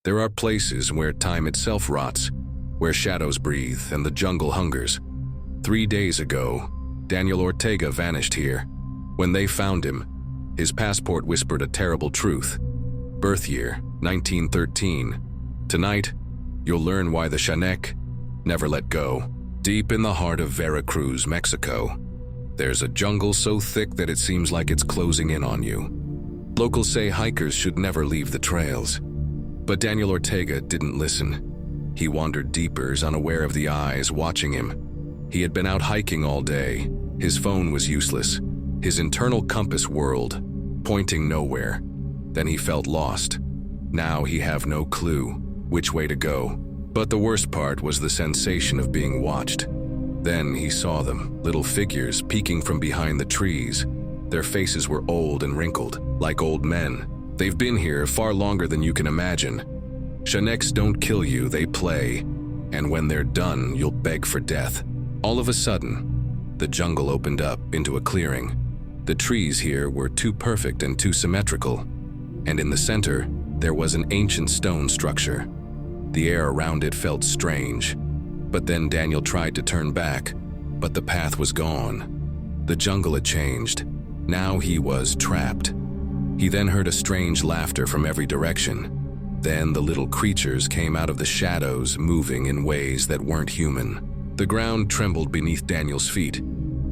There are places where time itself rots, where shadows breathe and the jungle hungers. 3 days ago, Daniel Ortega vanished here. When they found him, his passport whispered a terrible truth. Birth year, 1913. Tonight, you'll learn why the Chaneques never let go. Deep in the heart of Veracruz, Mexico, there's a jungle so thick that it seems like it's closing in on you. Locals say hikers should never leave the trails. But Daniel Ortega didn't listen. He wandered deeper, unaware of the eyes watching him. He had been out hiking all day. His phone was useless. His internal compass whirled, pointing nowhere. Then he felt lost. Now he have no clue which way to go. But the worst part was the sensation of being watched. Then he saw them, little figures peeking from behind the trees. Their faces were old and wrinkled, like old men. They've been here far longer than you can imagine. Chaneques don't kill you, they play. And when they're done, you'll beg for death. All of a sudden, the jungle opened up into a clearing. The trees here were too perfect and too symmetrical. And in the center, there was an ancient stone structure. The air around it felt strange. But then Daniel tried to turn back, but the path was gone. The jungle had changed. Now he was trapped. He then heard a strange laughter from every direction. Then the little creatures came out of the shadows, moving in ways that weren't human. The ground trembled beneath Daniel's feet.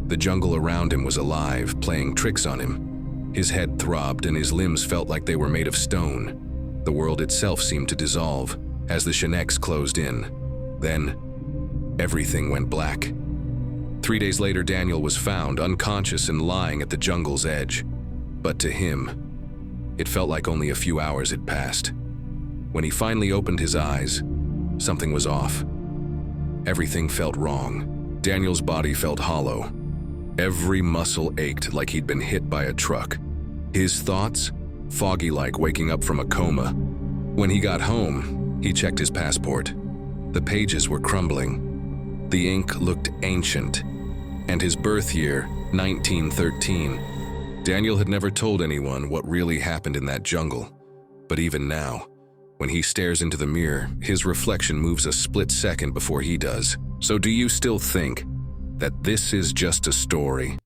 The jungle around him was alive, playing tricks on him. His head throbbed and his limbs felt like they were made of stone. The world itself seemed to dissolve as the Chaneques closed in. Then, everything went black. 3 days later, Daniel was found unconscious and lying at the jungle's edge. But to him, it felt like only a few hours had passed. When he finally opened his eyes, something was off. Everything felt wrong. Daniel's body felt hollow. Every muscle ached like he'd been hit by a truck. His thoughts, foggy like waking up from a coma. When he got home, he checked his passport. The pages were crumbling. The ink looked ancient. And his birth year, 1913. Daniel had never told anyone what really happened in that jungle. But even now, when he stares into the mirror, his reflection moves a split second before he does. So do you still think that this is just a story?